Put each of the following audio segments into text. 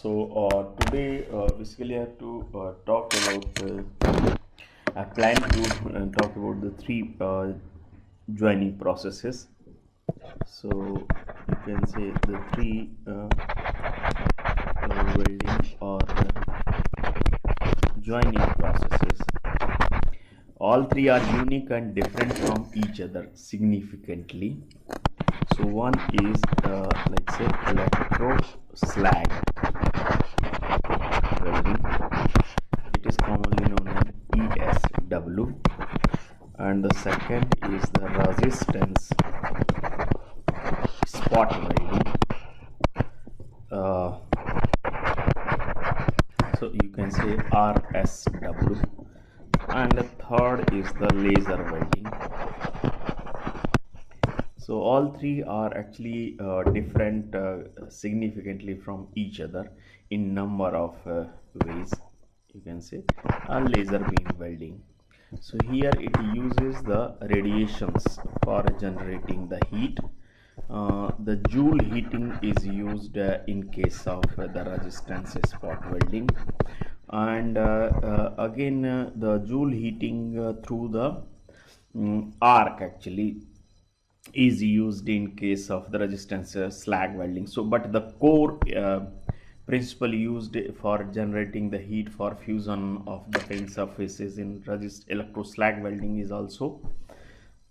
Today basically I have to talk about I plan to talk about the three joining processes. So you can say the three welding or joining processes. All three are unique and different from each other significantly. So one is let's say electro slag welding. It is commonly known as ESW, and the second is the resistance spot welding. So you can say RSW, and the third is the laser welding. So all three are actually different significantly from each other in number of ways. You can say laser beam welding. So here it uses the radiations for generating the heat. The Joule heating is used in case of the resistance spot welding, and again the Joule heating through the arc actually is used in case of the resistance slag welding. So but the core principle used for generating the heat for fusion of the paint surfaces in electro slag welding is also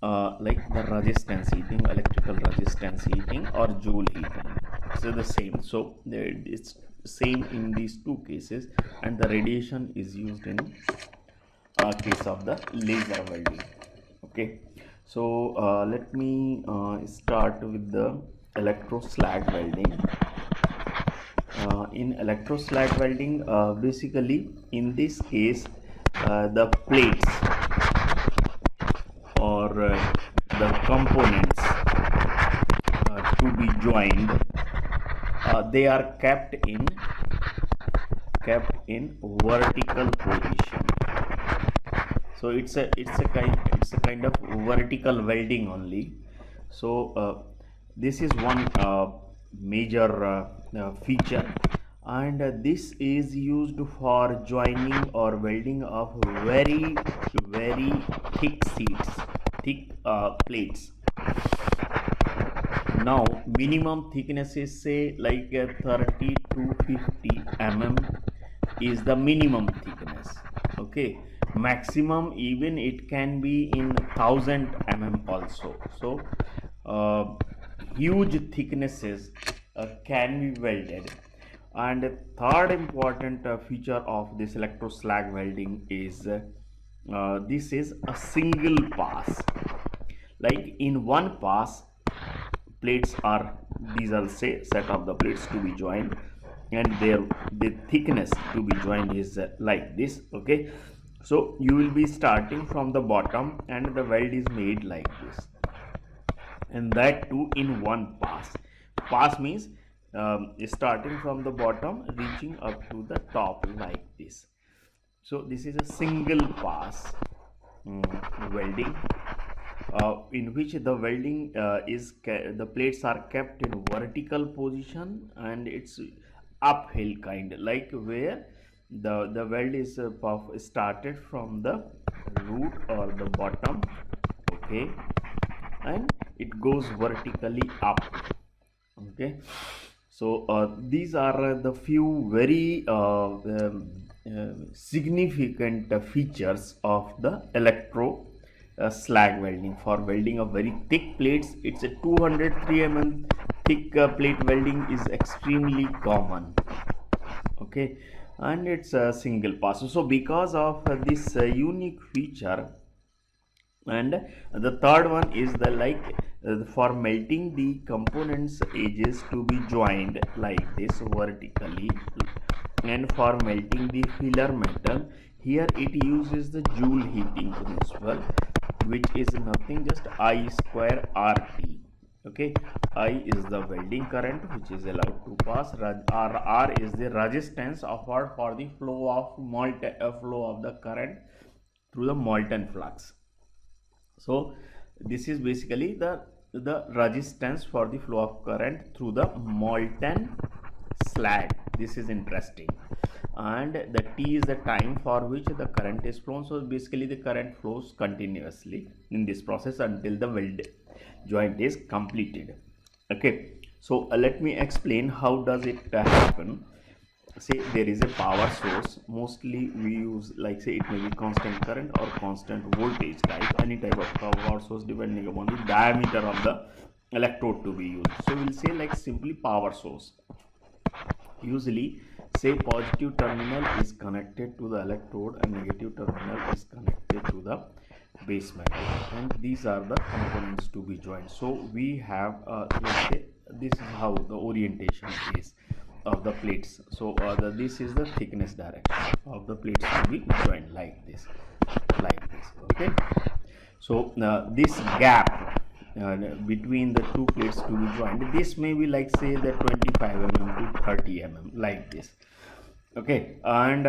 like the resistance heating, electrical resistance heating, or Joule heating. So the same. So it's same in these two cases, and the radiation is used in case of the laser welding. Okay, so let me start with the electro slag welding. In electro slag welding, basically in this case the plates or the components to be joined, they are kept in vertical position. So it's a kind of vertical welding only. So this is one major feature, and this is used for joining or welding of very thick plates. Now minimum thickness is say like 30 to 50 mm is the minimum thickness. Okay, maximum even it can be in 1000 mm also. So huge thicknesses can be welded. And third important feature of this electro slag welding is this is a single pass. Like in one pass, plates are, these are say set of the plates to be joined, and the thickness to be joined is like this. Okay, so you will be starting from the bottom, and the weld is made like this, and that too in one pass. Pass means starting from the bottom reaching up to the top like this. So this is a single pass welding, in which the welding the plates are kept in vertical position, and it's uphill kind, like where the weld is started from the root or the bottom. Okay, and it goes vertically up. Okay, so these are the few very significant features of the electro slag welding. For welding of very thick plates, it's a 203 mm thick plate welding is extremely common. Okay, and it's a single pass. So because of this unique feature, and the third one is the for melting the components edges to be joined like this vertically, and for melting the filler metal, here it uses the Joule heating principle, which is nothing just I square RT. Okay, I is the welding current which is allowed to pass, R is the resistance offered for the flow of the current through the molten flux. So this is basically the resistance for the flow of current through the molten slag. This is interesting. And the T is the time for which the current is flown. So basically the current flows continuously in this process until the weld joint is completed. Okay, so let me explain how does it happen. Say there is a power source, mostly we use, like say it may be constant current or constant voltage type, any type of power source depending upon the diameter of the electrode to be used. So we'll say like simply power source. Usually say positive terminal is connected to the electrode and negative terminal is connected to the base metal, and these are the components to be joined. So we have let's say this is how the orientation is of the plates. So this is the thickness direction of the plates to be joined like this. Okay, so this gap between the two plates to be joined, this may be like say the 25 mm to 30 mm like this. Okay, and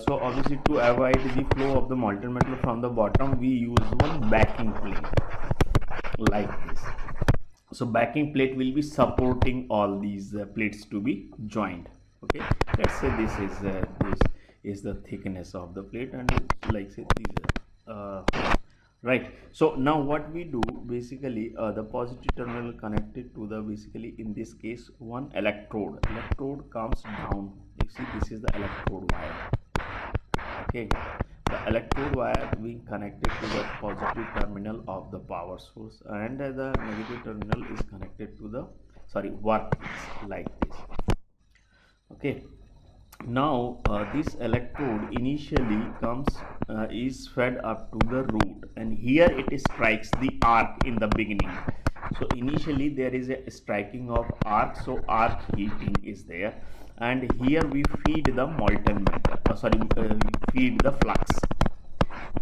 so obviously to avoid the flow of the molten metal from the bottom, we use one backing plate like this. So backing plate will be supporting all these plates to be joined. Okay, let's say this is the thickness of the plate, and like say these right. So now what we do basically, the positive terminal connected to the, basically in this case, one electrode comes down. You see this is the electrode wire. Okay, the electrode wire being connected to the positive terminal of the power source, and the negative terminal is connected to the workpiece like this. Okay, now this electrode initially comes is fed up to the root, and here it strikes the arc in the beginning. So initially there is a striking of arc, so arc heating is there, and here we feed the molten metal, feed the flux.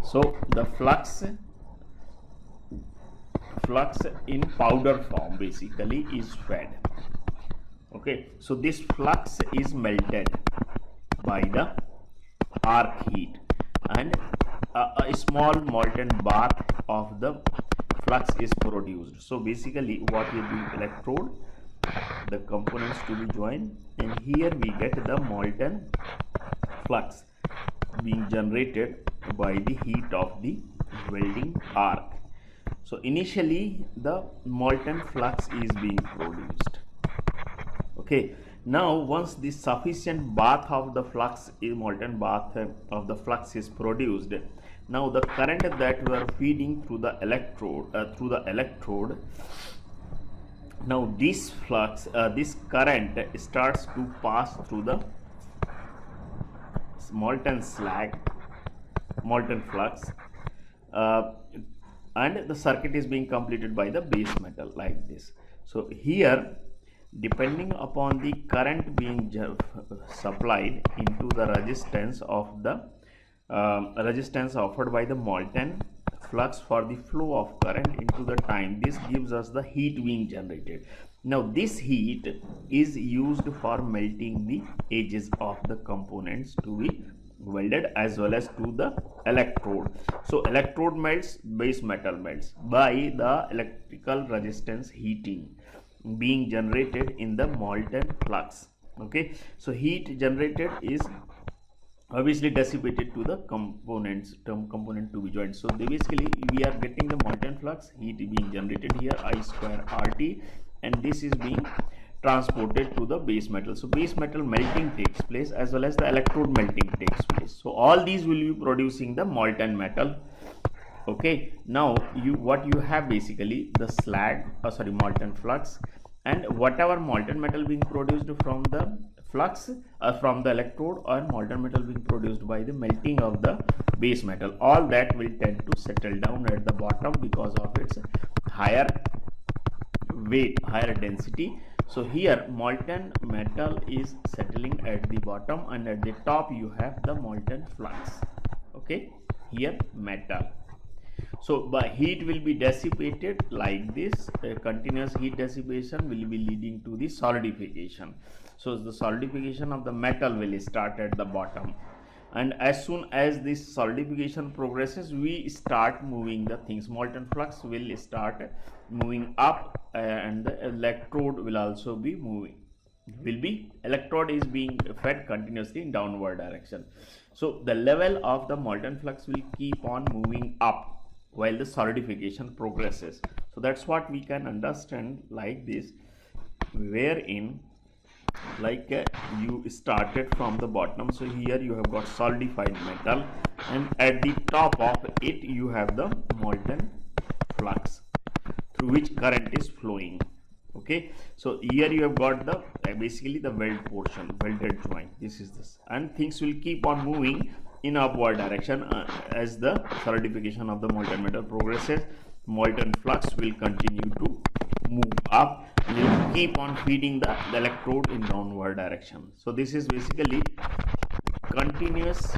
So the flux in powder form basically is fed. Okay, so this flux is melted by the arc heat, and a small molten bath of the flux is produced. So basically what we do, electrode, the components to be joined, and here we get the molten flux being generated by the heat of the welding arc. So initially the molten flux is being produced. Okay, now once the sufficient bath of the flux, molten bath of the flux is produced, now the current that we are feeding through the electrode, now this flux, this current starts to pass through the molten flux, and the circuit is being completed by the base metal like this. So here, depending upon the current being supplied into the resistance of the resistance offered by the molten flux for the flow of current into the time, this gives us the heat being generated. Now this heat is used for melting the edges of the components to be welded, as well as to the electrode. So electrode melts, base metal melts by the electrical resistance heating being generated in the molten flux. Okay, so heat generated is obviously dissipated to the component to be joined. So basically we are getting the molten flux, heat being generated here, I square RT, and this is being transported to the base metal. So base metal melting takes place, as well as the electrode melting takes place. So all these will be producing the molten metal. Okay, now what you have basically the molten flux, and whatever molten metal being produced from the flux, from the electrode, or molten metal being produced by the melting of the base metal, all that will tend to settle down at the bottom because of its higher weight, higher density. So here molten metal is settling at the bottom, and at the top you have the molten flux. Okay, here metal. So heat will be dissipated like this. Continuous heat dissipation will be leading to the solidification. So the solidification of the metal will start at the bottom, and as soon as this solidification progresses, we start moving the things. Molten flux will start moving up, and the electrode will also be moving. will be electrode is being fed continuously in downward direction. So the level of the molten flux will keep on moving up while the solidification progresses. So that's what we can understand like this, wherein like you started from the bottom. So here you have got solidified metal, and at the top of it you have the molten flux through which current is flowing. Okay, so here you have got the basically the weld portion, welded joint. This is this, and things will keep on moving in upward direction as the solidification of the molten metal progresses. Molten flux will continue to move up and it will keep on feeding the electrode in downward direction. So this is basically continuous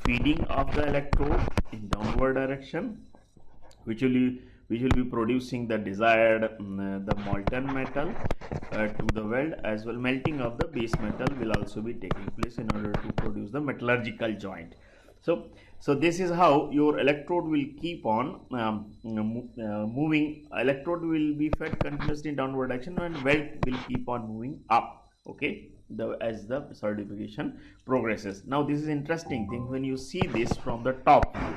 feeding of the electrode in downward direction, which will be producing the desired the molten metal to the weld, as well melting of the base metal will also be taking place in order to produce the metallurgical joint. So this is how your electrode will keep on moving. Electrode will be fed continuously in downward direction, and weld will keep on moving up. Okay, as the solidification progresses. Now this is interesting thing when you see this from the top view.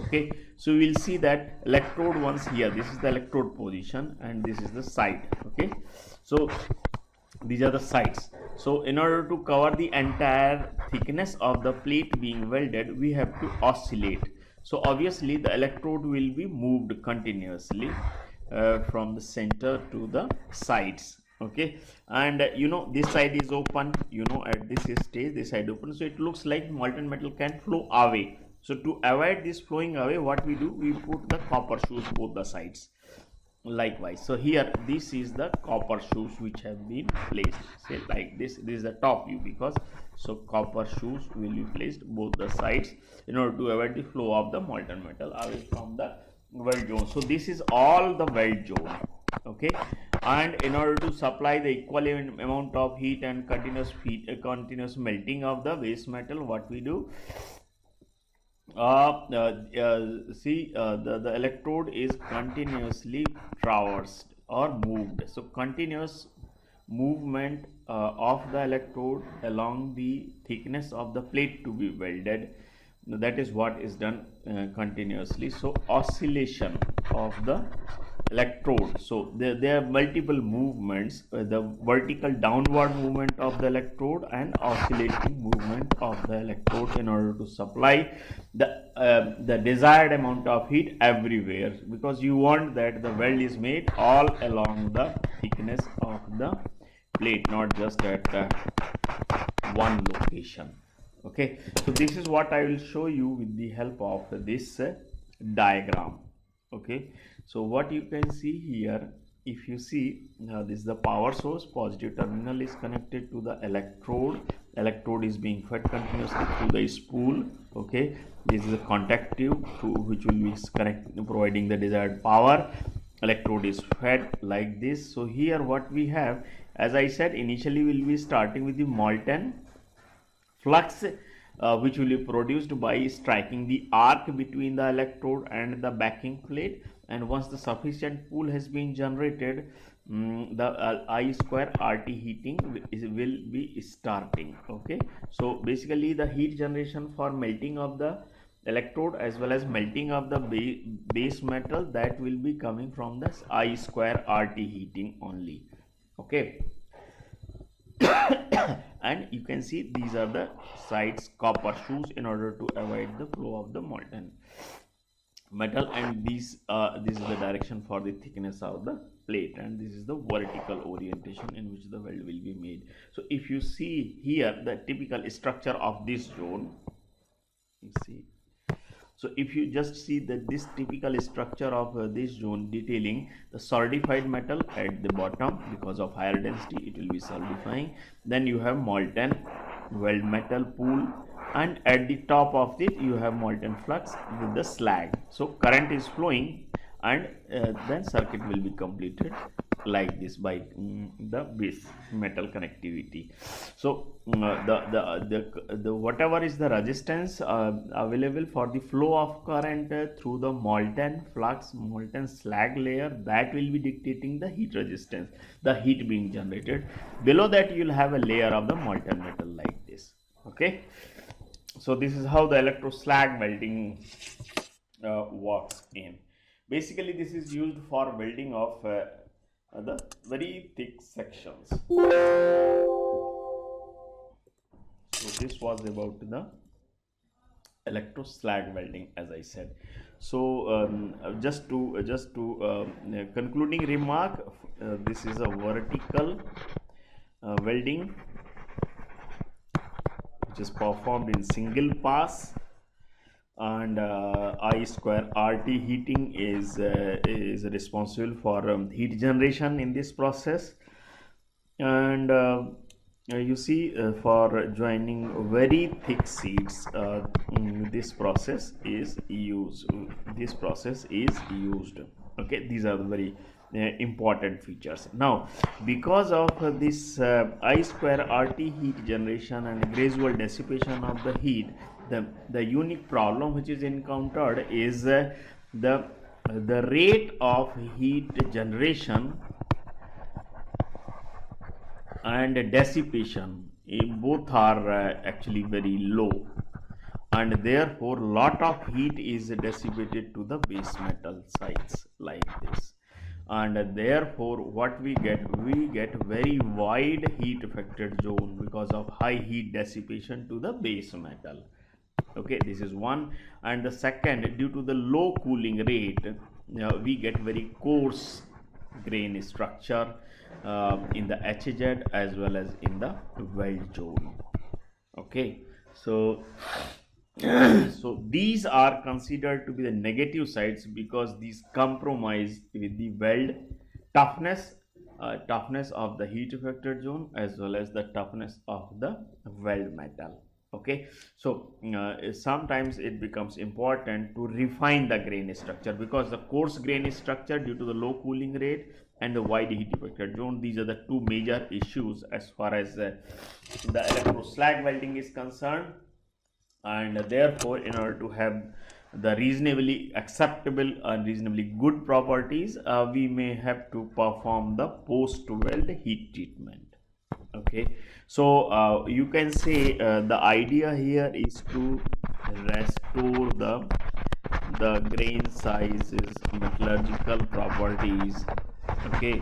Okay, so we will see that electrode once here, this is the electrode position and this is the side. Okay, so these are the sides. So in order to cover the entire thickness of the plate being welded, we have to oscillate. So obviously the electrode will be moved continuously from the center to the sides. Okay, and this side is open, at this stage this side open, so it looks like molten metal can flow away. So to avoid this flowing away, what we do, we put the copper shoes both the sides. Likewise, so here this is the copper shoes which have been placed, say like this is the top view, because so copper shoes will be placed both the sides in order to avoid the flow of the molten metal away from the weld zone. So this is all the weld zone. Okay, and in order to supply the equal amount of heat and continuous melting of the base metal, what we do, the electrode is continuously traversed or moved. So continuous movement of the electrode along the thickness of the plate to be welded, that is what is done continuously. So oscillation of the electrode, so there are multiple movements, the vertical downward movement of the electrode and oscillating movement of the electrode in order to supply the desired amount of heat everywhere, because you want that the weld is made all along the thickness of the plate, not just at one location. Okay, so this is what I will show you with the help of this diagram. Okay, so what you can see here, if you see, this is the power source, positive terminal is connected to the electrode is being fed continuously through the spool. Okay, this is a contact tube which will be providing the desired power. Electrode is fed like this. So here what we have, as I said, initially we will be starting with the molten flux, which will be produced by striking the arc between the electrode and the backing plate, and once the sufficient pool has been generated, the I square RT heating will be starting. Okay, so basically the heat generation for melting of the electrode as well as melting of the base metal, that will be coming from the I square RT heating only. Okay, and you can see these are the sides copper shoes in order to avoid the flow of the molten metal, and this is the direction for the thickness of the plate, and this is the vertical orientation in which the weld will be made. So if you see here the typical structure of this zone, you see, so if you just see that this typical structure of this zone detailing the solidified metal at the bottom, because of higher density it will be solidifying, then you have molten weld metal pool, and at the top of it you have molten flux with the slag. So current is flowing, and then circuit will be completed like this by the base metal connectivity. So the whatever is the resistance available for the flow of current through the molten slag layer, that will be dictating the heat resistance, the heat being generated. Below that you will have a layer of the molten metal like this. Okay, so this is how the electroslag welding works in. Basically, this is used for welding of the very thick sections. So this was about the electroslag welding, as I said. So just to concluding remark, this is a vertical welding which is performed in single pass, and I square RT heating is responsible for heat generation in this process. And you see, for joining very thick sheets, this process is used. Okay, these are the very important features. Now, because of this I square RT heat generation and gradual dissipation of the heat, the unique problem which is encountered is the rate of heat generation and dissipation, both are actually very low, and therefore lot of heat is dissipated to the base metal sides like this, and therefore what we get very wide heat affected zone because of high heat dissipation to the base metal. Okay, this is one. And the second, due to the low cooling rate, we get very coarse grain structure in the HZ as well as in the weld zone. Okay, so so these are considered to be the negative sides because these compromise with the weld toughness, toughness of the heat affected zone as well as the toughness of the weld metal. Okay, so sometimes it becomes important to refine the grain structure because the coarse grain structure, due to the low cooling rate and the wide heat affected zone, these are the two major issues as far as the electroslag welding is concerned. And therefore, in order to have the reasonably acceptable and reasonably good properties, we may have to perform the post weld heat treatment. Okay, so you can say the idea here is to restore the grain sizes, metallurgical properties, okay,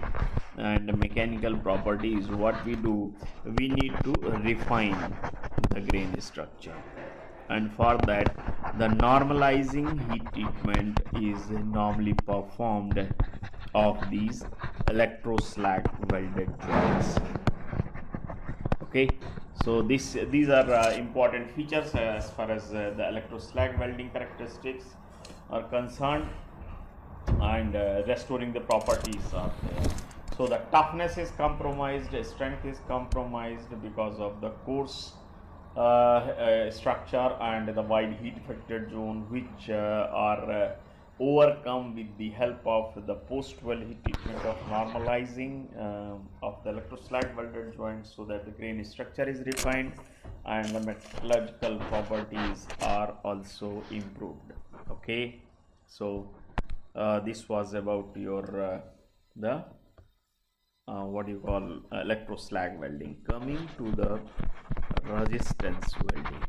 and mechanical properties. What we do, we need to refine the grain structure, and for that the normalizing heat treatment is normally performed of these electroslag welded joints. Okay, so these are important features as far as the electroslag welding characteristics are concerned, and restoring the properties are there. So the toughness is compromised, strength is compromised because of the coarse structure and the wide heat affected zone, which are overcome with the help of the post-weld heat treatment of normalizing of the electroslag welded joints, so that the grain structure is refined and the metallurgical properties are also improved. Okay, so this was about your the what you call electroslag welding. Coming to the resistance welding.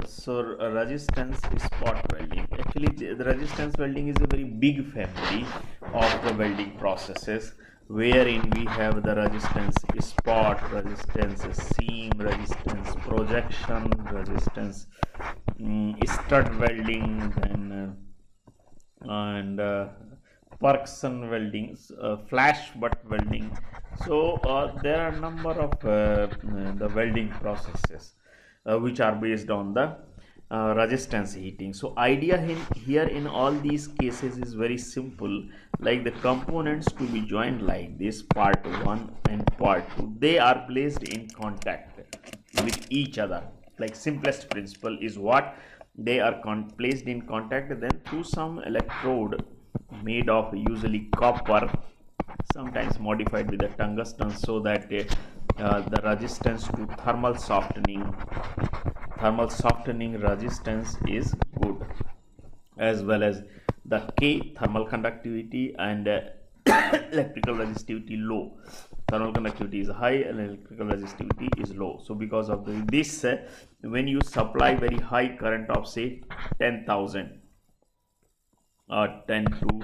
So resistance spot welding. Actually, the resistance welding is a very big family of the welding processes, wherein we have the resistance spot, resistance seam, resistance projection, resistance stud welding, then and Parkson weldings, flash butt welding. So there are a number of the welding processes which are based on the resistance heating. So idea here in all these cases is very simple. Like the components to be joined like this, part 1 and part 2, they are placed in contact with each other. Like simplest principle is what they are placed in contact, then through some electrode made of usually copper, sometimes modified with the tungsten, so that the resistance to thermal softening resistance is good, as well as the K thermal conductivity and electrical resistivity low. Thermal conductivity is high and electrical resistivity is low. So because of this, when you supply very high current of say 10,000 or 10 to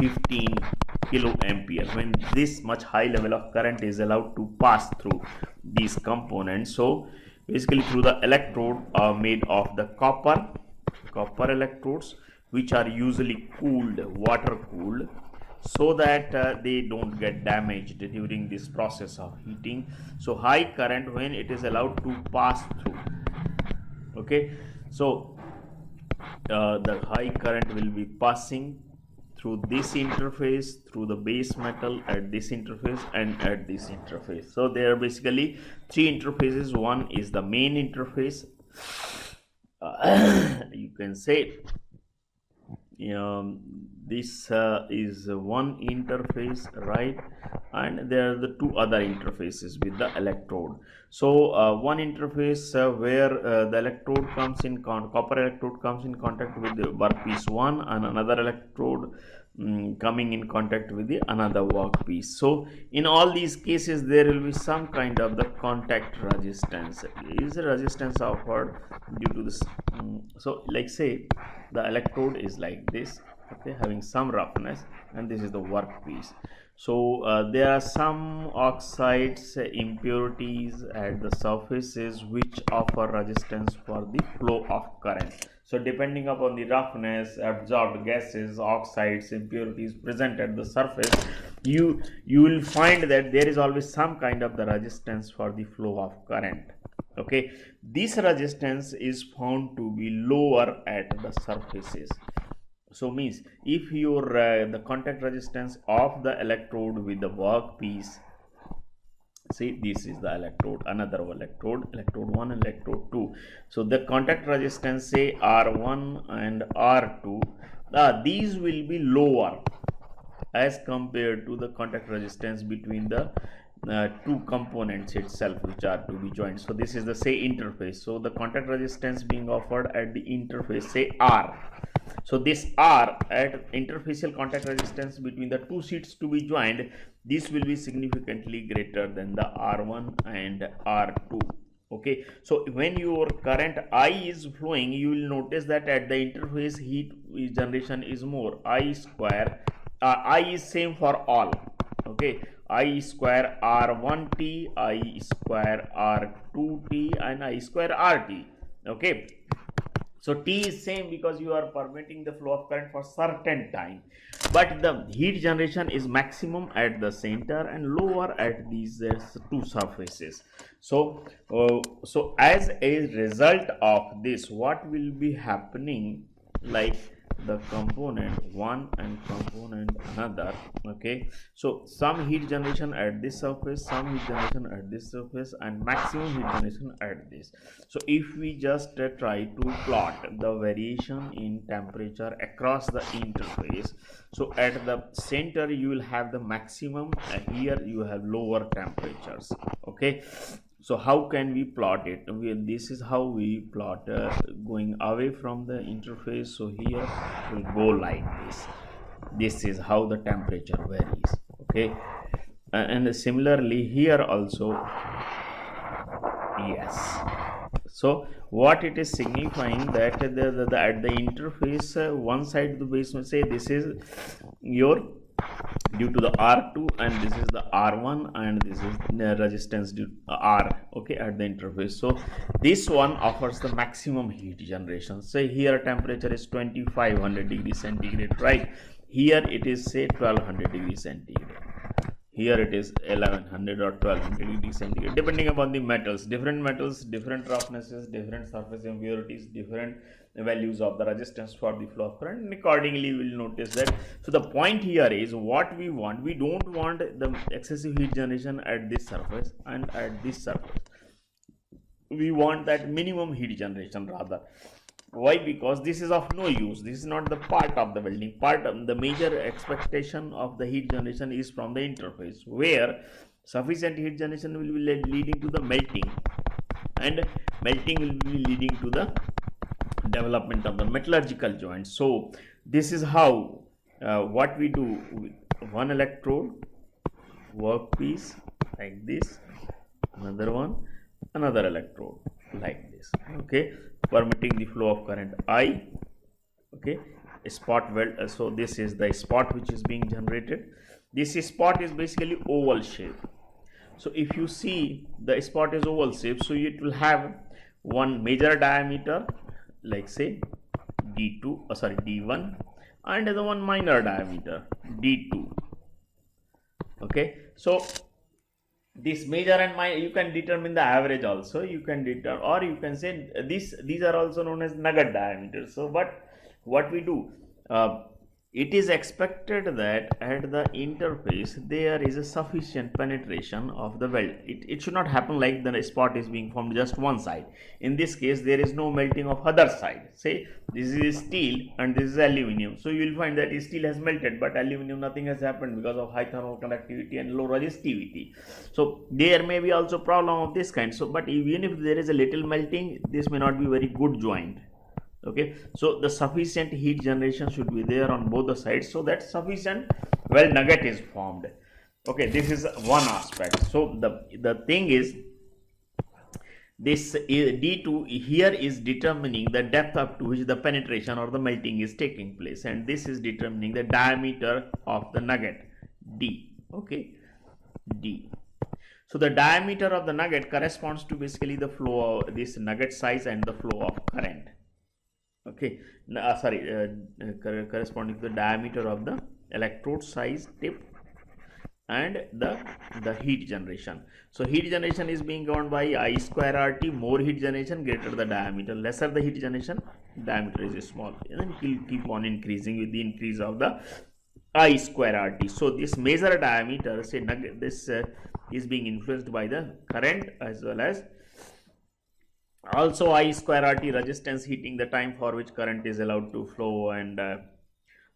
15 kilo ampere, when this much high level of current is allowed to pass through these components, so basically through the electrode made of the copper electrodes, which are usually cooled, water cooled, so that they don't get damaged during this process of heating. So high current, when it is allowed to pass through, okay, so the high current will be passing through this interface, through the base metal at this interface and at this interface. So there are basically three interfaces. One is the main interface, you can say this is one interface, right? And there are the two other interfaces with the electrode. So one interface where the electrode comes in copper electrode comes in contact with the workpiece 1, and another electrode coming in contact with the another workpiece. So in all these cases there will be some kind of the contact resistance, is the resistance offered due to this. So like say the electrode is like this, okay, having some roughness, and this is the workpiece. So there are some oxides, impurities at the surfaces which offer resistance for the flow of current. So depending upon the roughness, absorbed gases, oxides, impurities present at the surface, you will find that there is always some kind of the resistance for the flow of current. Okay, this resistance is found to be lower at the surfaces. So means if your the contact resistance of the electrode with the workpiece, see this is the electrode, another electrode 1 and electrode 2. So the contact resistance say R1 and R2, these will be lower as compared to the contact resistance between the two components itself which are to be joined. So this is the say interface. So the contact resistance being offered at the interface say R. So this R at interfacial contact resistance between the two sheets to be joined, this will be significantly greater than the R1 and R2. Okay, so when your current I is flowing, you will notice that at the interface heat generation is more. I square I is same for all. Okay, I square R1T, I square R2T, and I square RT. Okay, so T is same because you are permitting the flow of current for certain time, but the heat generation is maximum at the center and lower at these two surfaces. So so as a result of this, what will be happening, like the component one and component another, okay, so some heat generation at this surface, some heat generation at this surface, and maximum heat generation at this. So if we just try to plot the variation in temperature across the interface, so at the center you will have the maximum, here you have lower temperatures. Okay, so how can we plot it? This is how we plot going away from the interface. So here will go like this. This is how the temperature varies. Okay, and similarly here also, yes. So what it is signifying that at the interface, one side the base, say this is your due to the R2 and this is the R1 and this is the resistance due to R, okay, at the interface. So this one offers the maximum heat generation. Say here temperature is 2500 degrees centigrade, right? Here it is say 1200 degrees centigrade. Here it is 1100 or 1200 degrees centigrade, depending upon the metals. Different metals, different roughnesses, different surface impurities, different values of the resistance for the flow of current, and accordingly we will notice that. So the point here is what we want. We don't want the excessive heat generation at this surface and at this surface. We want that minimum heat generation rather. Why? Because this is of no use. This is not the part of the welding. Part of the major expectation of the heat generation is from the interface, where sufficient heat generation will be leading to the melting, and melting will be leading to the development of the metallurgical joints. So this is how what we do with one electrode, workpiece like this, another one, another electrode like this, okay, permitting the flow of current I, okay, a spot weld. So this is the spot which is being generated. This spot is basically oval shape. So if you see the spot is oval shape, so it will have one major diameter, like say D2, D1, and the one minor diameter D2. Okay, so this major and minor, you can determine the average also. You can determine, or you can say these are also known as nugget diameters. So what we do, it is expected that at the interface there is a sufficient penetration of the weld. It should not happen like the spot is being formed just one side. In this case, there is no melting of other side. Say this is steel and this is aluminum. So you will find that steel has melted, but aluminum nothing has happened because of high thermal conductivity and low resistivity. So there may be also problem of this kind. So but even if there is a little melting, this may not be very good joint. Okay, so the sufficient heat generation should be there on both the sides, so that sufficient weld nugget is formed. Okay, this is one aspect. So the thing is, this D2 here is determining the depth up to which the penetration or the melting is taking place, and this is determining the diameter of the nugget D. Okay, D. So the diameter of the nugget corresponds to basically the flow of this nugget size and the flow of current. Okay, corresponding to the diameter of the electrode size tip and the heat generation. So heat generation is being governed by I square RT. More heat generation, greater the diameter. Lesser the heat generation, diameter is small, and then it will keep on increasing with the increase of the I square RT. So this major diameter, say this is being influenced by the current as well as also I square RT resistance, heating the time for which current is allowed to flow, and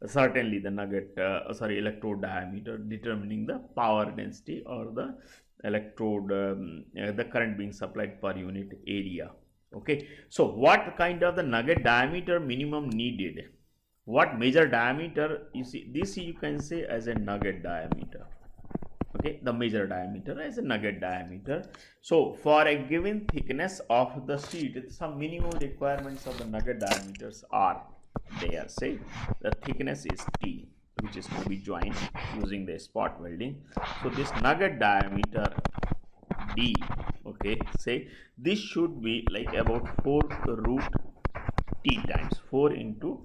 certainly the nugget electrode diameter, determining the power density or the electrode the current being supplied per unit area. Okay, so what kind of the nugget diameter minimum needed, what major diameter, you see this you can say as a nugget diameter. Okay, the major diameter as a nugget diameter. So for a given thickness of the sheet, some minimum requirements of the nugget diameters are there. Say the thickness is T, which is to be joined using the spot welding. So this nugget diameter D, okay, say this should be like about 4 root T times 4 into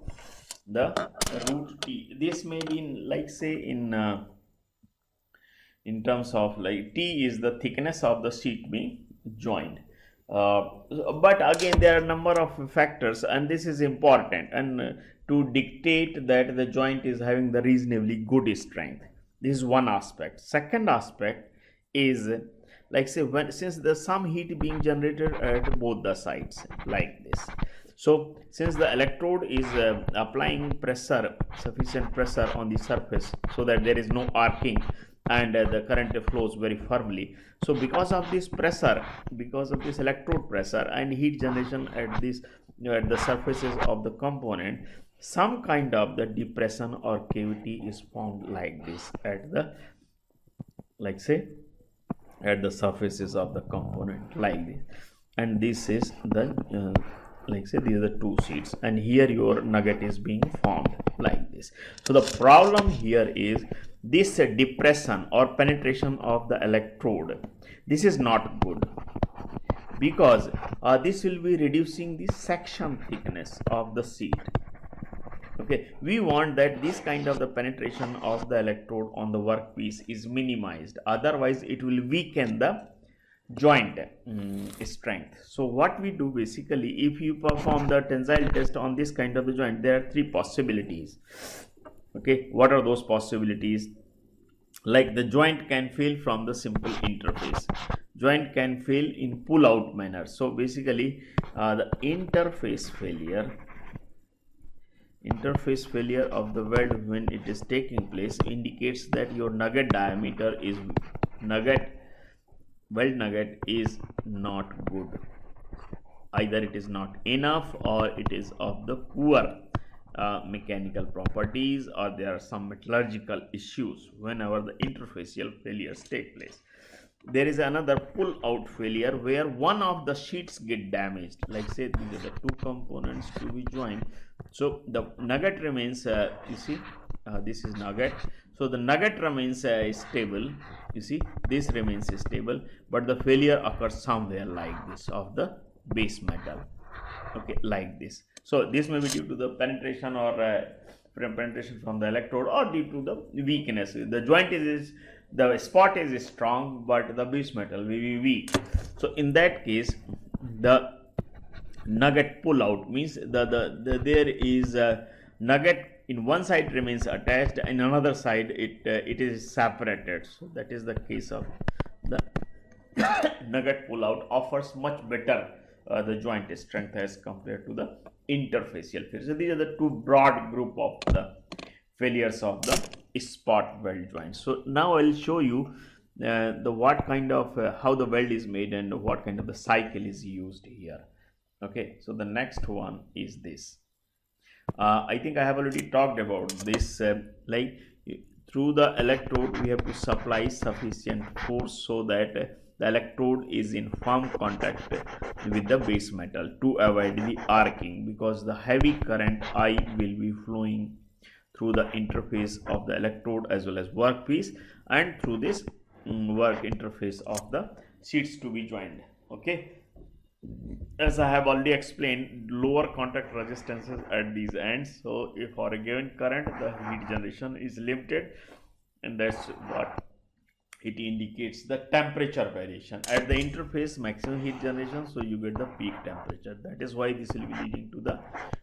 the root T. This may be in, like say in terms of like T is the thickness of the sheet being joined. But again, there are a number of factors, and this is important, and to dictate that the joint is having the reasonably good strength. This is one aspect. Second aspect is, like say, since there's some heat being generated at both the sides like this. So since the electrode is applying pressure, sufficient pressure on the surface so that there is no arcing, and the current flows very firmly. So because of this pressure, because of this electrode pressure and heat generation at this at the surfaces of the component, some kind of the depression or cavity is formed like this at the, like say, at the surfaces of the component like this, and this is the like say these are the two sheets, and here your nugget is being formed like this. So the problem here is this depression or penetration of the electrode. This is not good, because this will be reducing the section thickness of the sheet. Okay, we want that this kind of the penetration of the electrode on the workpiece is minimized, otherwise it will weaken the joint strength. So what we do basically, if you perform the tensile test on this kind of the joint, there are 3 possibilities. Okay, what are those possibilities? Like the joint can fail from the simple interface. joint can fail in pull out manner. So basically the interface failure of the weld when it is taking place indicates that your weld nugget is not good. Either it is not enough, or it is of the poor mechanical properties, or there are some metallurgical issues whenever the interfacial failures take place. There is another pull out failure where one of the sheets get damaged, like say these are the two components to be joined. So the nugget remains, you see, this is nugget, so the nugget remains stable, you see, this remains stable, but the failure occurs somewhere like this of the base metal, okay, like this. So this may be due to the penetration, or penetration from the electrode, or due to the weakness. The joint is the spot is strong, but the base metal will be weak. So in that case, the nugget pull out means there is a nugget in one side remains attached, and another side it is separated. So that is the case of the nugget pull out offers much better the joint strength as compared to the interfacial failure. So these are the two broad group of the failures of the spot weld joint. So now I will show you the what kind of how the weld is made and what kind of the cycle is used here. Okay, so the next one is this. I think I have already talked about this, like through the electrode we have to supply sufficient force so that the electrode is in firm contact with the base metal to avoid the arcing, because the heavy current I will be flowing through the interface of the electrode as well as workpiece, and through this work interface of the sheets to be joined. Okay, as I have already explained, lower contact resistances at these ends. So if for a given current the heat generation is limited, and that's what it indicates the temperature variation at the interface, maximum heat generation, so you get the peak temperature. That is why this will be leading to the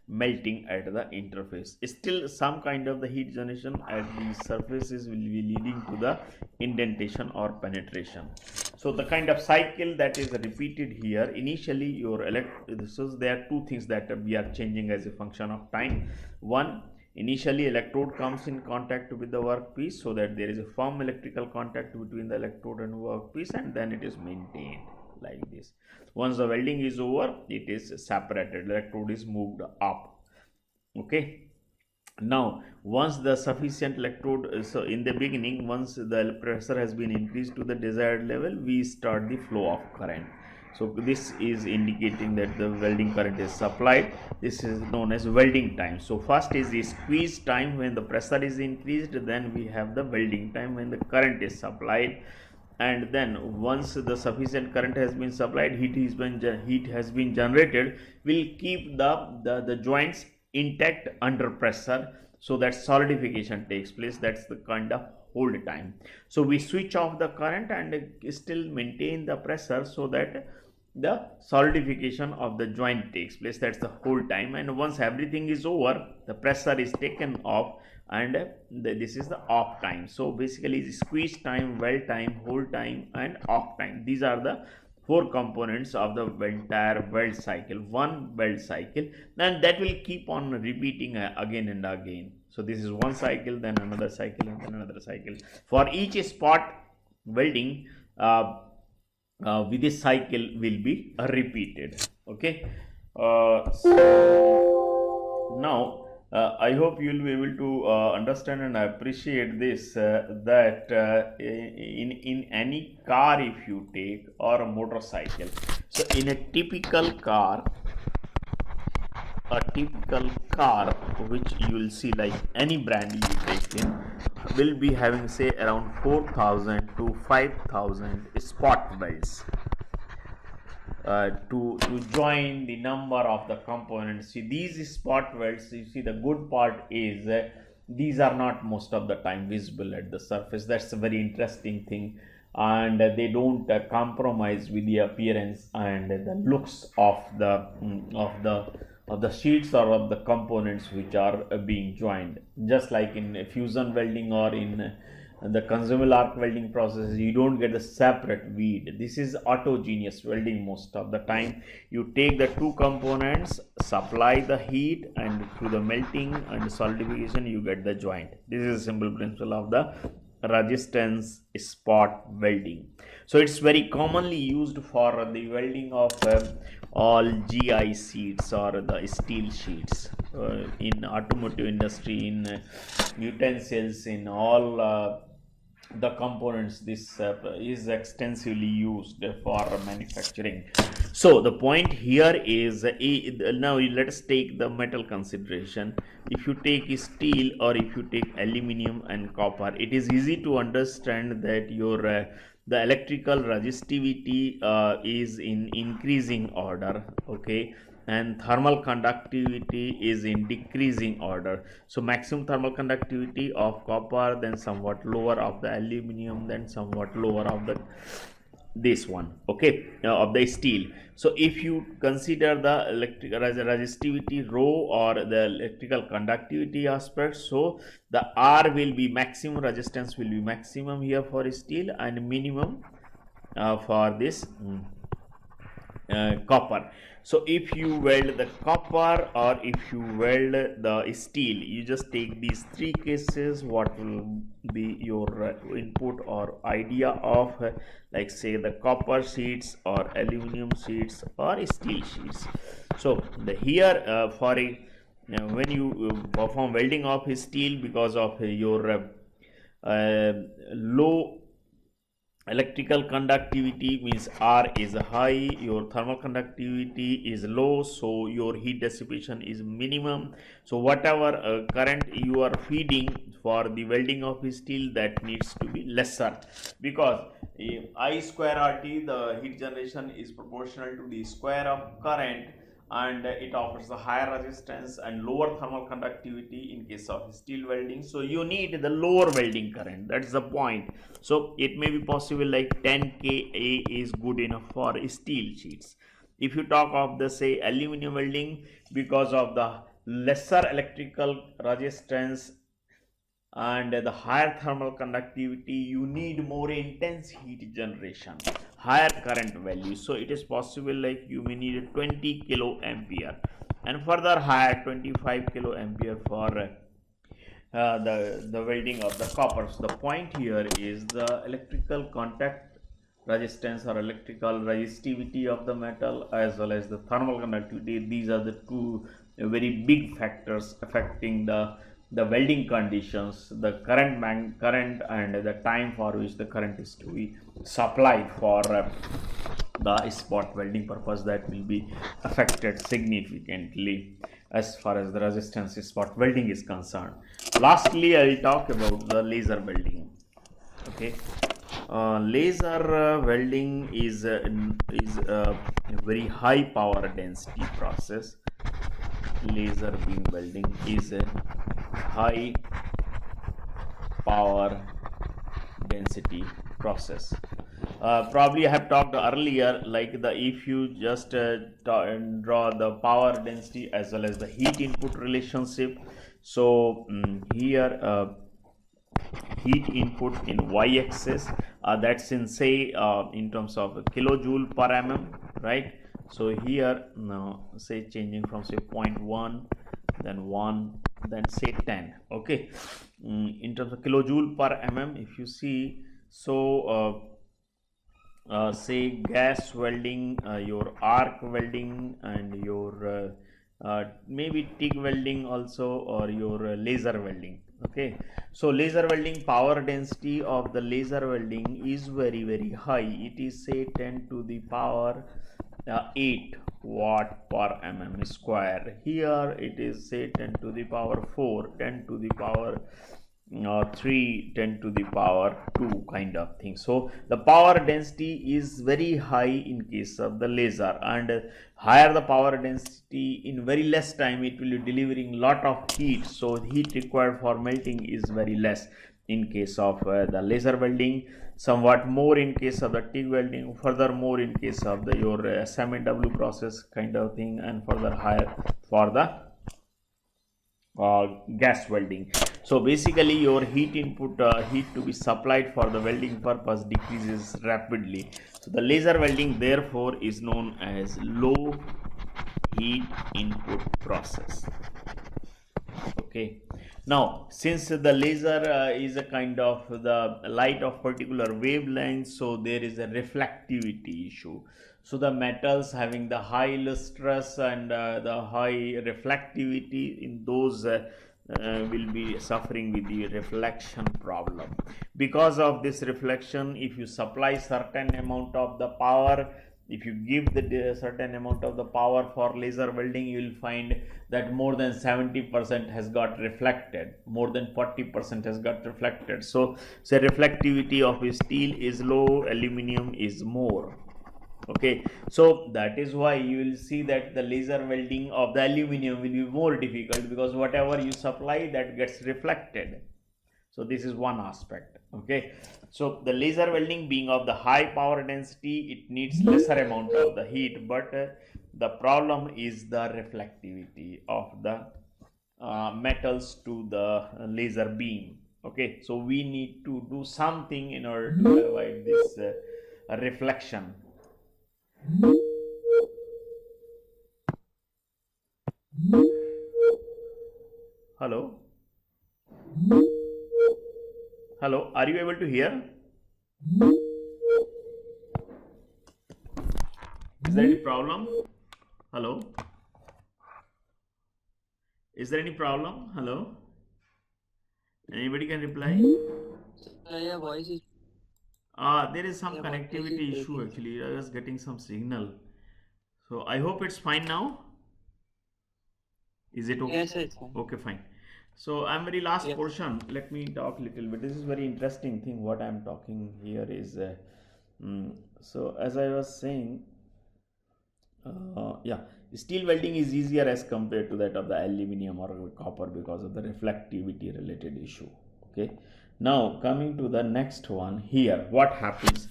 melting at the interface. Still some kind of the heat generation at these surfaces will be leading to the indentation or penetration. So the kind of cycle that is repeated here, initially your there are two things that we are changing as a function of time. One, initially electrode comes in contact with the workpiece, so that there is a firm electrical contact between the electrode and workpiece, and then it is maintained like this. Once the welding is over, it is separated, electrode is moved up. Okay, now once the sufficient electrode, so in the beginning, once the pressure has been increased to the desired level, we start the flow of current. So this is indicating that the welding current is supplied. This is known as welding time. So first is the squeeze time when the pressure is increased, then we have the welding time when the current is supplied, and then once the sufficient current has been supplied, heat has been generated, will keep the joints intact under pressure, so that solidification takes place. That's the kind of hold time. So we switch off the current and still maintain the pressure, so that the solidification of the joint takes place. That's the hold time. And once everything is over, the pressure is taken off, and this is the off time. So basically squeeze time, weld time, hold time, and off time. These are the four components of the entire weld cycle, one weld cycle, and that will keep on repeating again and again. So this is one cycle, then another cycle, and then another cycle. For each spot welding, with this cycle will be repeated. Okay, so now I hope you will be able to understand and appreciate this, that in any car if you take, or a motorcycle, so in a typical car which you will see, like any brand you take in, will be having say around 4,000 to 5,000 spot welds to join the number of the components. See, these spot welds, you see, the good part is these are not most of the time visible at the surface. That's a very interesting thing, and they don't compromise with the appearance and the looks of the sheets or of the components which are being joined. Just like in fusion welding or in And the consumable arc welding process, you don't get the separate bead. This is autogeneous welding. Most of the time you take the two components, supply the heat, and through the melting and solidification you get the joint. This is a simple principle of the resistance spot welding. So it's very commonly used for the welding of all GI sheets or the steel sheets in automotive industry, in utensils, in all the components. This is extensively used for manufacturing. So the point here is, now let us take the metal consideration. If you take steel or if you take aluminum and copper, it is easy to understand that your the electrical resistivity is in increasing order, okay, and thermal conductivity is in decreasing order. So maximum thermal conductivity of copper, then somewhat lower of the aluminum, then somewhat lower of the this one, okay, of the steel. So if you consider the electrical resistivity rho or the electrical conductivity aspect, so the R will be maximum, resistance will be maximum here for steel, and minimum for this copper. So if you weld the copper or if you weld the steel, you just take these three cases. What will be your input or idea of like say the copper sheets or aluminum sheets or steel sheets? So the here for a when you perform welding of steel, because of your low electrical conductivity, means R is high, your thermal conductivity is low, so your heat dissipation is minimum. So whatever current you are feeding for the welding of steel, that needs to be lesser, because I square RT, the heat generation is proportional to the square of current, and it offers the higher resistance and lower thermal conductivity in case of steel welding. So you need the lower welding current, that's the point. So it may be possible like 10 kA is good enough for steel sheets. If you talk of the say aluminum welding, because of the lesser electrical resistance and the higher thermal conductivity, you need more intense heat generation, higher current value. So it is possible like you may need 20 kilo ampere and further higher 25 kilo ampere for the welding of the copper. So the point here is the electrical contact resistance or electrical resistivity of the metal as well as the thermal conductivity. These are the two very big factors affecting the welding conditions, the current and the time for which the current is to be supplied for the spot welding purpose, that will be affected significantly as far as the resistance spot welding is concerned. Lastly, I will talk about the laser welding. Okay, laser welding is a very high power density process. Laser beam welding is a high power density process. Probably I have talked earlier, like the if you just draw the power density as well as the heat input relationship. So here heat input in y-axis, that's in say in terms of kilojoule per mm, right? So here now say changing from say 0.1, then 1, then say 10, okay, in terms of kilojoule per mm. If you see, so say gas welding, your arc welding, and your maybe TIG welding also, or your laser welding. Okay, so laser welding, power density of the laser welding is very high. It is say 10 to the power 8 watt per mm square. Here it is say 10 to the power 4, 10 to the power 3, 10 to the power 2 kind of thing. So the power density is very high in case of the laser, and higher the power density, in very less time it will be delivering lot of heat, so heat required for melting is very less in case of the laser welding, somewhat more in case of the TIG welding, furthermore in case of the your SMW process kind of thing, and further higher for the gas welding. So basically your heat input, heat to be supplied for the welding purpose decreases rapidly. So the laser welding therefore is known as low heat input process. Okay, now since the laser is a kind of the light of particular wavelength, so there is a reflectivity issue. So the metals having the high lustrous and the high reflectivity, in those will be suffering with the reflection problem. Because of this reflection, if you supply certain amount of the power, if you give the certain amount of the power for laser welding, you will find that more than 70% has got reflected, more than 40% has got reflected. So say reflectivity of steel is low, aluminum is more. Okay, so that is why you will see that the laser welding of the aluminum will be more difficult, because whatever you supply, that gets reflected. So this is one aspect. Okay, so the laser welding being of the high power density, it needs lesser amount of the heat, but the problem is the reflectivity of the metals to the laser beam. Okay, so we need to do something in order to avoid this reflection. Hello, hello, are you able to hear? Is there any problem? Hello, is there any problem? Hello, anybody can reply? Your voice is There is some your voice is connectivity issue breaking. actually. I was getting some signal. So I hope it's fine now. Is it okay? Yes, it's fine. Okay, fine. So I'm very last Yes. portion. Let me talk a little bit. This is very interesting thing. What I'm talking here is, so as I was saying, yeah, steel welding is easier as compared to that of the aluminum or copper because of the reflectivity related issue. Okay, now coming to the next one here, what happens?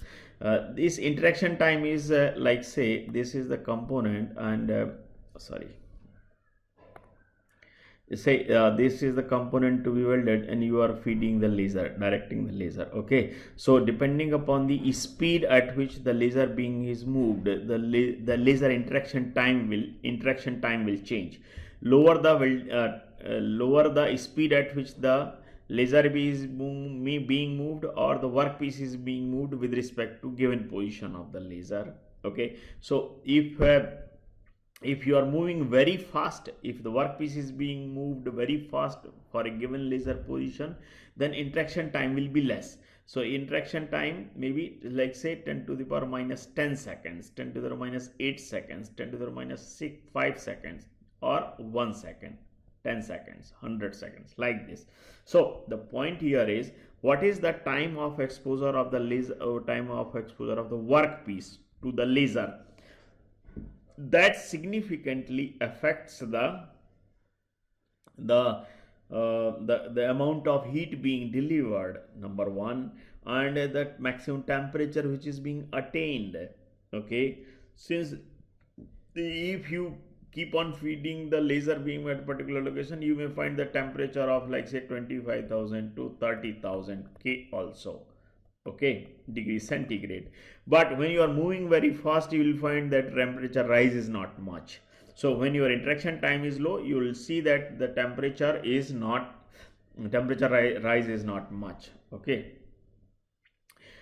This interaction time is like, say this is the component, and sorry, say this is the component to be welded, and you are feeding the laser, directing the laser. Okay, so depending upon the speed at which the laser being is moved, the laser interaction time will change. Lower the lower the speed at which the laser beam is being moved, or the workpiece is being moved with respect to given position of the laser. Okay, so if you are moving very fast, if the workpiece is being moved very fast for a given laser position, then interaction time will be less. So interaction time maybe like say 10 to the power minus 10 seconds, 10 to the power minus 8 seconds, 10 to the power minus 5 seconds, or 1 second, 10 seconds, 100 seconds, like this. So the point here is, what is the time of exposure of the laser, or time of exposure of the workpiece to the laser? That significantly affects the amount of heat being delivered, number one, and the maximum temperature which is being attained. Okay, since if you keep on feeding the laser beam at a particular location, you may find the temperature of like say 25,000 to 30,000 K also. Okay, degree centigrade. But when you are moving very fast, you will find that temperature rise is not much. So when your interaction time is low, you will see that the temperature rise is not much. Okay,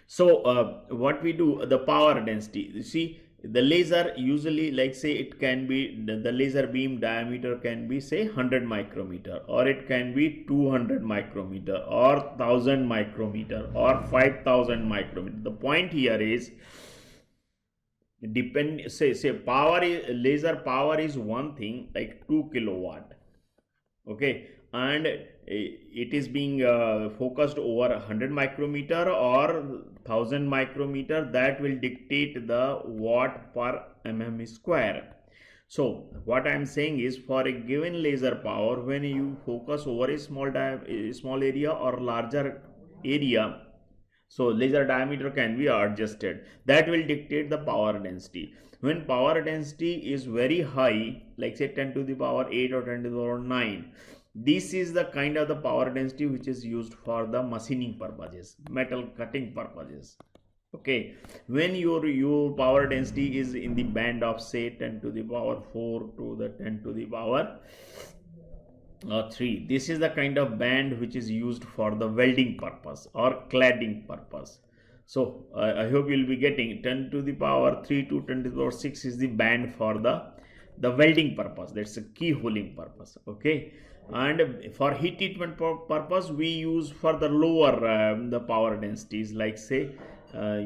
so what we do, the power density, you see, the laser usually, like say it can be, the laser beam diameter can be say 100 micrometer, or it can be 200 micrometer, or 1000 micrometer, or 5000 micrometer. The point here is, depend, say power is, laser power is one thing, like 2 kilowatt. Okay, and it is being focused over 100 micrometer or 1000 micrometer, that will dictate the watt per mm square. So what I am saying is, for a given laser power, when you focus over a small area or larger area, so laser diameter can be adjusted, that will dictate the power density. When power density is very high, like say 10 to the power 8 or 10 to the power 9, This is the kind of the power density which is used for the machining purposes, metal cutting purposes. Okay, when your power density is in the band of say 10 to the power 4 to the 10 to the power 3, this is the kind of band which is used for the welding purpose or cladding purpose. So I hope you'll be getting 10 to the power 3 to 10 to the power 6 is the band for the welding purpose, that's a keyholing purpose. Okay, and for heat treatment purpose we use for the lower the power densities, like say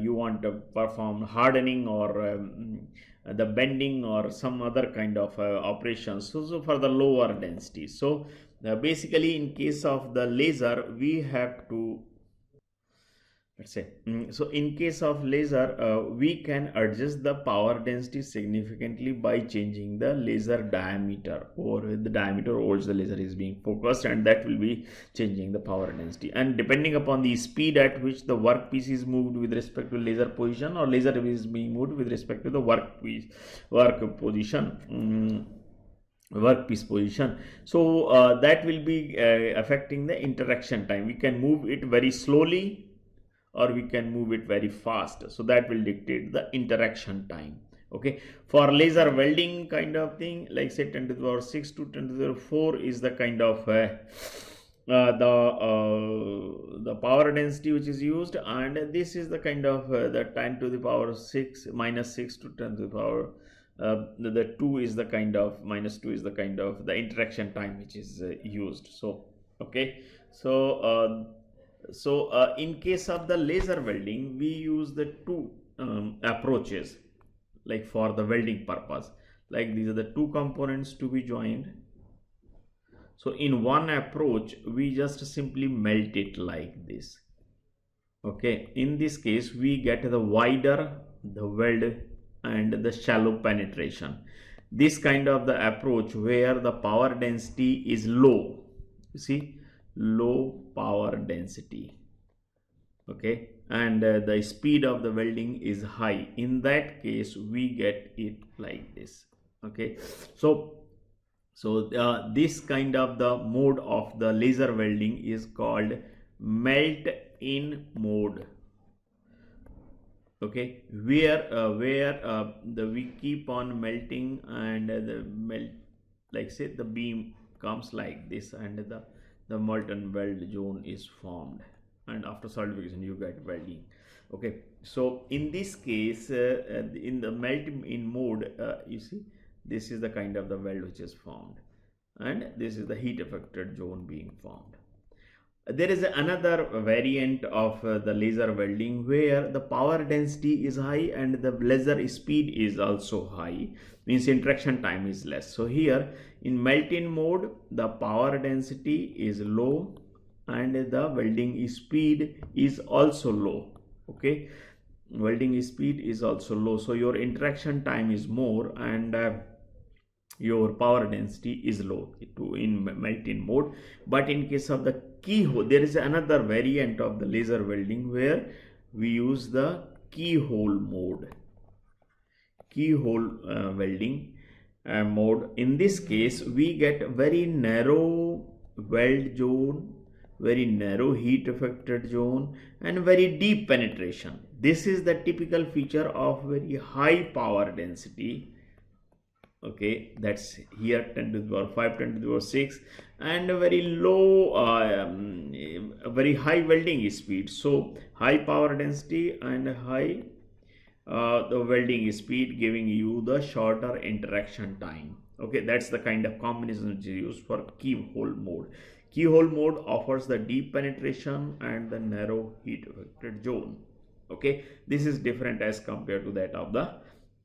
you want to perform hardening or the bending or some other kind of operations, so for the lower density. So basically in case of the laser we have to, let's say, so in case of laser we can adjust the power density significantly by changing the laser diameter, or the diameter over which the laser is being focused, and that will be changing the power density. And depending upon the speed at which the workpiece is moved with respect to laser position, or laser is being moved with respect to the workpiece workpiece position, so that will be affecting the interaction time. We can move it very slowly or we can move it very fast, so that will dictate the interaction time. Okay, for laser welding kind of thing, like say 10 to the power 6 to 10 to the power 4 is the kind of the power density which is used, and this is the kind of the 10 to the power 6 minus 6 to 10 to the power the 2 is the kind of minus 2 is the kind of the interaction time which is used. So okay, so in case of the laser welding we use the two approaches, like for the welding purpose, like these are the two components to be joined. So in one approach we just simply melt it like this. Okay, in this case we get the wider the weld and the shallow penetration. This kind of the approach where the power density is low, you see, low power density, okay, and the speed of the welding is high, in that case we get it like this. Okay, so this kind of the mode of the laser welding is called melt in mode. Okay, where we keep on melting, and the melt, like say the beam comes like this, and the molten weld zone is formed, and after solidification you get welding. Okay, so in this case in the melt in mode, you see, this is the kind of the weld which is formed, and this is the heat affected zone being formed. There is another variant of the laser welding where the power density is high and the laser speed is also high, means interaction time is less. So here in melt-in mode the power density is low and the welding speed is also low. Okay, welding speed is also low, so your interaction time is more and your power density is low in melt-in mode. But in case of the keyhole, there is another variant of the laser welding where we use the keyhole mode, welding mode. In this case we get very narrow weld zone, very narrow heat affected zone, and very deep penetration. This is the typical feature of very high power density. Okay, that's here 10 to the power 5, 10 to the power 6, and a very low very high welding speed. So high power density and high the welding speed, giving you the shorter interaction time. Okay, that's the kind of combination which is used for keyhole mode. Keyhole mode offers the deep penetration and the narrow heat affected zone. Okay, this is different as compared to that of the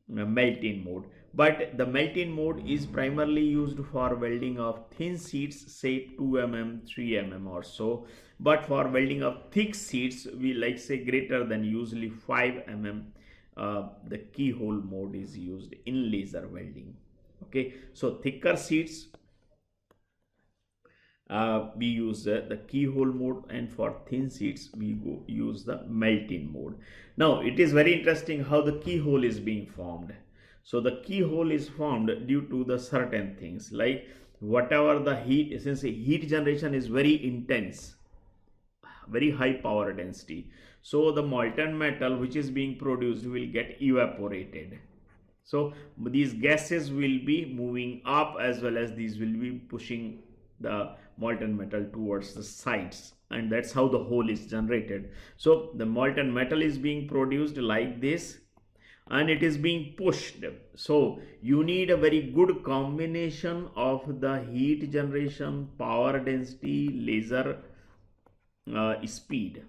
melt-in mode. But the melt-in mode is primarily used for welding of thin sheets, say 2 mm, 3 mm or so. But for welding of thick sheets, we like say greater than usually 5 mm, the keyhole mode is used in laser welding. Okay, so thicker sheets we use the keyhole mode, and for thin sheets we use the melt-in mode. Now it is very interesting how the keyhole is being formed. So the keyhole is formed due to the certain things, like whatever the heat, since heat generation is very intense, very high power density, so the molten metal which is being produced will get evaporated. So these gases will be moving up, as well as these will be pushing the molten metal towards the sides, and that's how the hole is generated. So the molten metal is being produced like this, and it is being pushed. So you need a very good combination of the heat generation, power density, laser speed,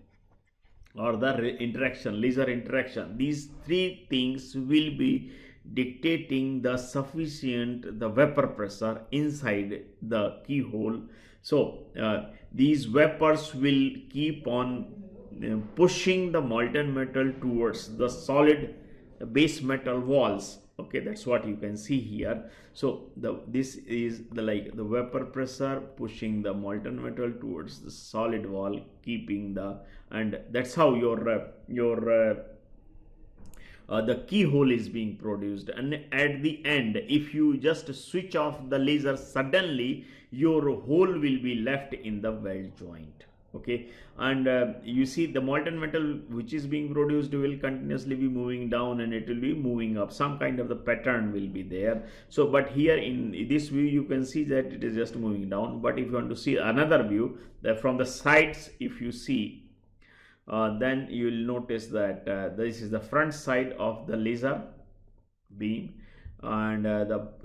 or the laser interaction. These three things will be dictating the sufficient the vapor pressure inside the keyhole. So these vapors will keep on pushing the molten metal towards the solid base metal walls. Okay, that's what you can see here. So this is the like the vapor pressure pushing the molten metal towards the solid wall, keeping the, and that's how the keyhole is being produced. And at the end, if you just switch off the laser suddenly, your hole will be left in the weld joint. Okay, and you see the molten metal which is being produced will continuously be moving down, and it will be moving up, some kind of the pattern will be there. So but here in this view you can see that it is just moving down. But if you want to see another view, that from the sides, if you see, then you will notice that this is the front side of the laser beam, and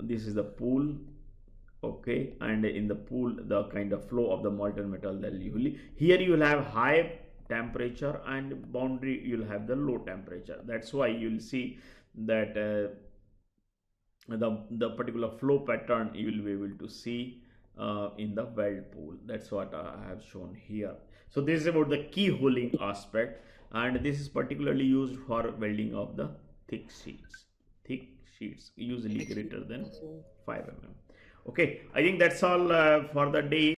this is the pool. Okay, and in the pool the kind of flow of the molten metal, that usually here you will have high temperature, and boundary you will have the low temperature. That's why you will see that the particular flow pattern you will be able to see in the weld pool. That's what I have shown here. So this is about the keyholing aspect, and this is particularly used for welding of the thick sheets usually greater than 5 mm. Okay, I think that's all for the day.